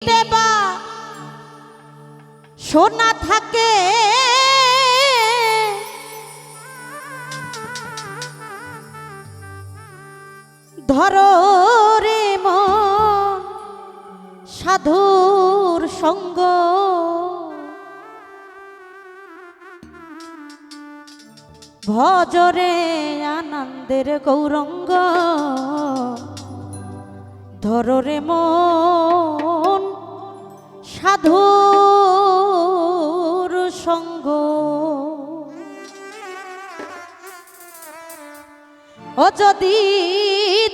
দেবা সোনা থাকে ধরো রে মন সাধুর সঙ্গ ভজরে আনন্দের গৌরঙ্গ ধরো রে মন সাধুর সঙ্গ ও যদি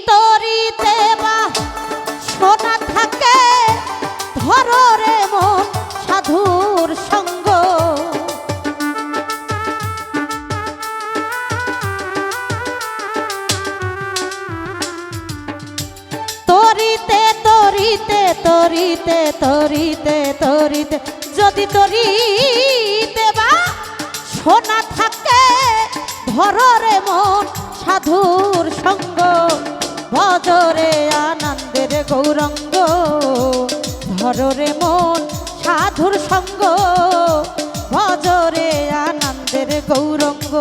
তরিতে বা সোনা থাকে ধরো রে মন সাধুর সঙ্গ তরিতে তরিতে তরিতে তরিতে তরিতে যদি তরিতে বা সোনা থাকে ধরো রে মন সাধুর সঙ্গ ভজরে আনন্দের গৌরঙ্গ ধরো রে মন সাধুর সঙ্গ ভজরে আনন্দের গৌরঙ্গ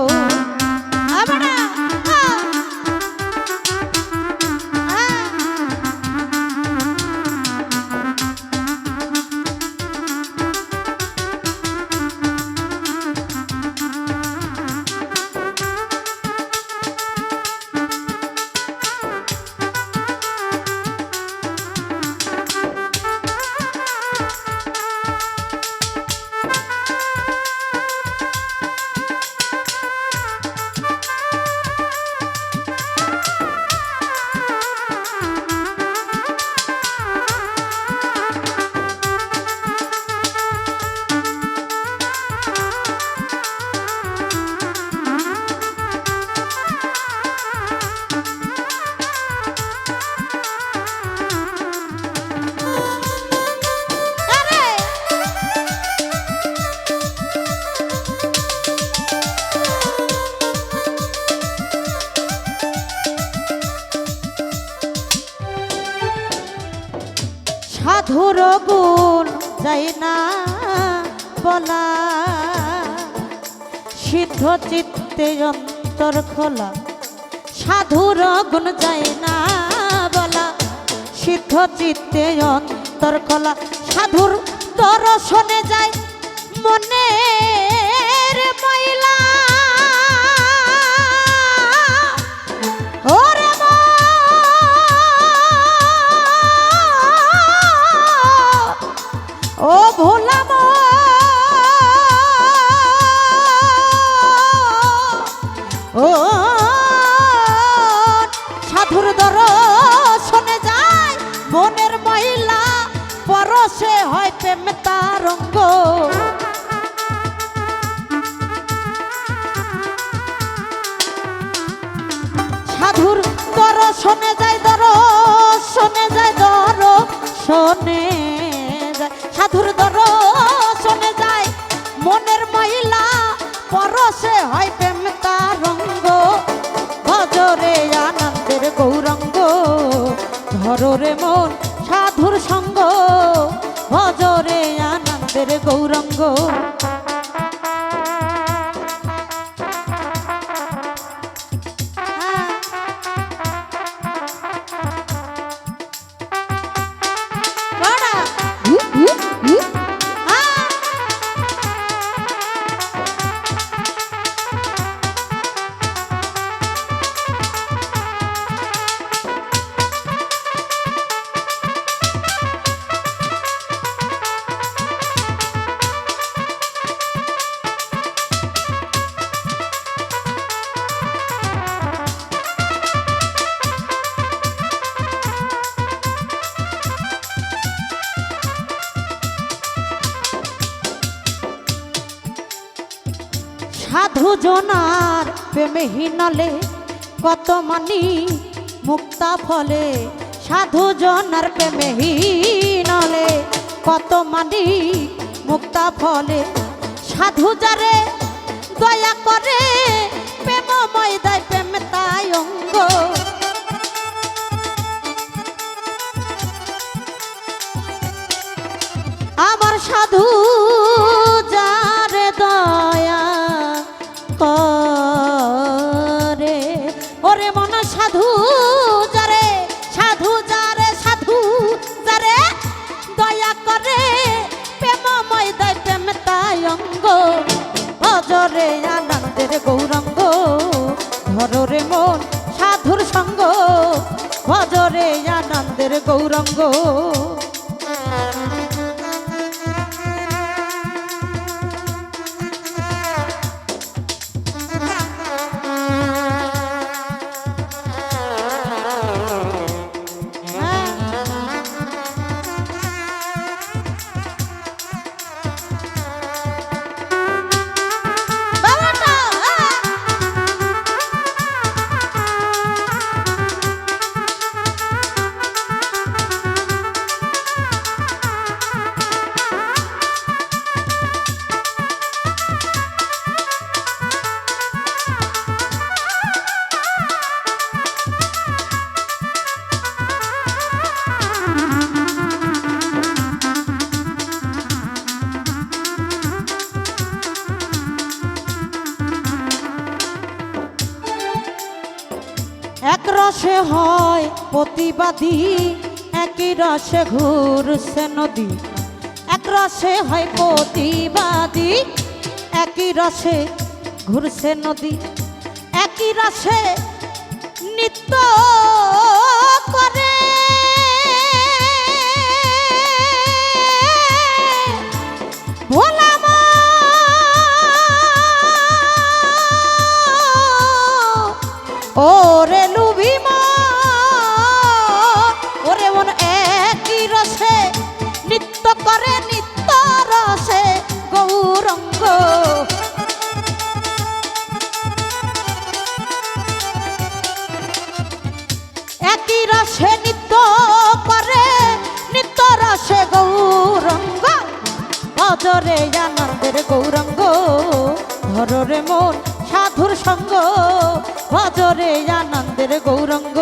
সাধুর গুণ যাই না বলা সিদ্ধ চিত্তে অন্তর খোলা সাধুর গুণ যাই না বলা সিদ্ধ চিত্তে অন্তর খোলা সাধুর দর্শনে যায় মনের ময়লা ও ভোলাম ও সাধুর দর্শনে যায় মনের মহিলা পরশে হয় প্রেম তারঙ্গ সাধুর দর্শনে যায় দর্শনে যায় দর্শনে সাধুর দর্শনে যায় মনের মহিলা পরশে হয় প্রেম তারঙ্গ ভজরে আনন্দের গৌরঙ্গ ধরো রে মন সাধুর সঙ্গ ভজরে আনন্দের গৌরঙ্গ সাধু জনার প্রেমে হিনলে কত মানি মুক্তা ফলে সাধু জনার প্রেমে হিনলে কত মানি মুক্তা ফলে সাধু যারে দয়া করে প্রেমময় দেয় প্রেম তাই অঙ্গ সাধু যারে দয়া করে, ওরে মন সাধু যারে, সাধু যারে, সাধু যারে দয়া করে, প্রেমময় দেয় প্রেম তাই অঙ্গ, ভজরে আনন্দের গৌরঙ্গ, ধরে মন সাধুর সঙ্গ, ভজরে আনন্দের গৌরঙ্গ। এক রসে হয় প্রতিবাদী, একই রসে ঘুরছে নদী, এক রসে হয় প্রতিবাদী, একই রসে ঘুরছে নদী, একই রসে নৃত্য করে, ভোলা ওরে লুভিম, ওরে মন একই রসে নৃত্য করে, নিত্য রসে গৌরঙ্গ। একই রসে নৃত্য করে, নিত্য রসে গৌরঙ্গ, ভজরে আনন্দের গৌরঙ্গ, ধরে মন সাধুর সঙ্গ, ভজরে আনন্দের গৌরঙ্গ।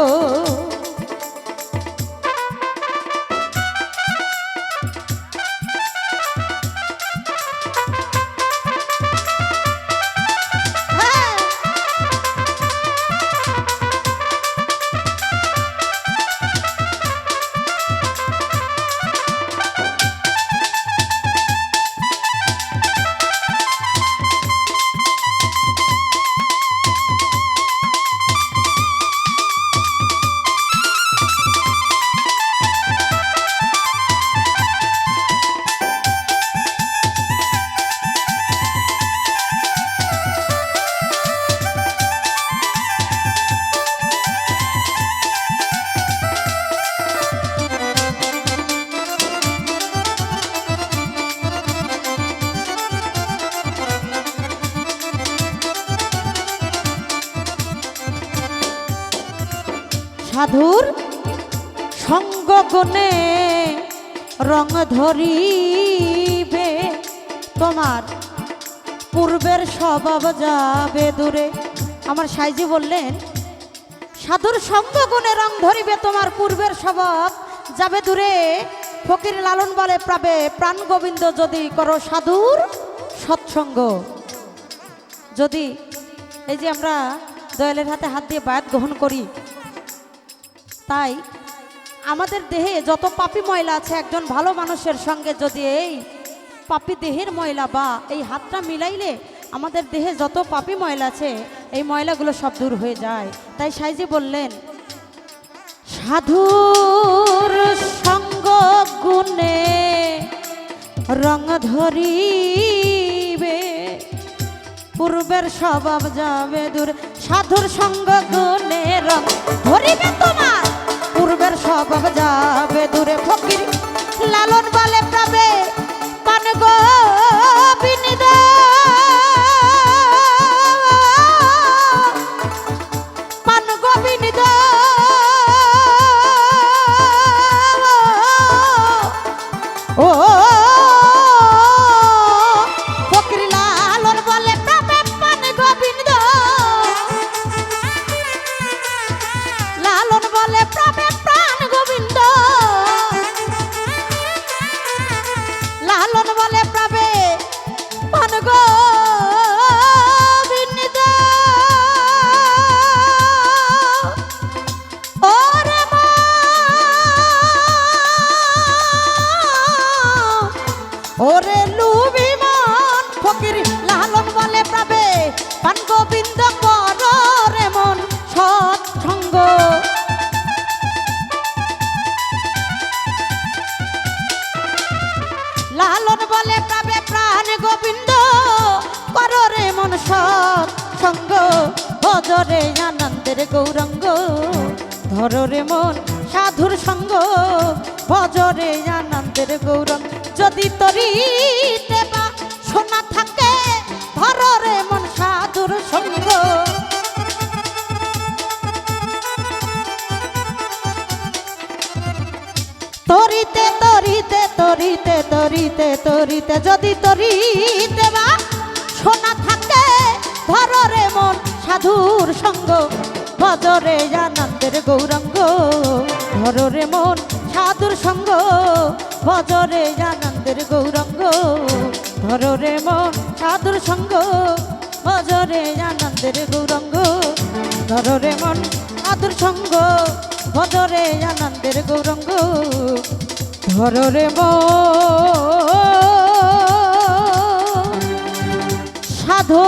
সাধুর সঙ্গ গুণে রং ধরিবে, তোমার পূর্বের স্বভাব যাবে দূরে। আমার সাইজি বললেন সাধুর সঙ্গ গুণে রং ধরিবে, তোমার পূর্বের স্বভাব যাবে দূরে। ফকির লালন বলে পাবে প্রাণ গোবিন্দ যদি করো সাধুর সৎসঙ্গ। যদি এই যে আমরা দয়ালের হাতে হাত দিয়ে বায়াত গ্রহণ করি, তাই আমাদের দেহে যত পাপী ময়লা আছে, একজন ভালো মানুষের সঙ্গে যদি এই পাপী দেহের ময়লা বা এই হাতটা মিলাইলে আমাদের দেহে যত পাপী ময়লা আছে, এই ময়লাগুলো সব দূর হয়ে যায়। তাই সাইজি বললেন সাধুর সঙ্গ গুণে রং ধরিবে, পূর্বের স্বভাব যাবে দূর। সাধুর সঙ্গ গুণে রং ধরিবে, তোমার পূর্বের স্বভাব যাবে দূরে। ফকির লালন বলে পাবে পান গোবিন্দ, পান গোবিন্দ, ও ফকির লালন বলে পাবে পান গোবিন্দ, লালন বলে পাবে প্রাণ গোবিন্দ, লালন ওরে লুভিমান ফকির লালন বলে পাবে পান গোবিন্দ কর রে মন সৎসঙ্গ লালন বলে পাবে প্রাণ গোবিন্দ কর রে মন সৎসঙ্গ ভজরে আনন্দের গৌরঙ্গ ধর রে মন সাধুর সঙ্গ ভজরে আনন্দের গৌরঙ্গ যদি তরিতে বা সোনা থাকে ধর রে মন সাধুর সঙ্গ তরিতে তরিতে তরিতে তরিতে তরিতে যদি তরিতে বা সোনা থাকে ধর রে মন সাধুর সঙ্গ ভজরে আনন্দের গৌরঙ্গ ধর রে মন সাধুর সঙ্গ ভজরে আনন্দের গৌরঙ্গ ধর রে মন সাধুর সঙ্গ ভজরে আনন্দের গৌরঙ্গ ধর রে মন সাধুর সঙ্গ ভজরে আনন্দের গৌরঙ্গ ধর রে মন সাধু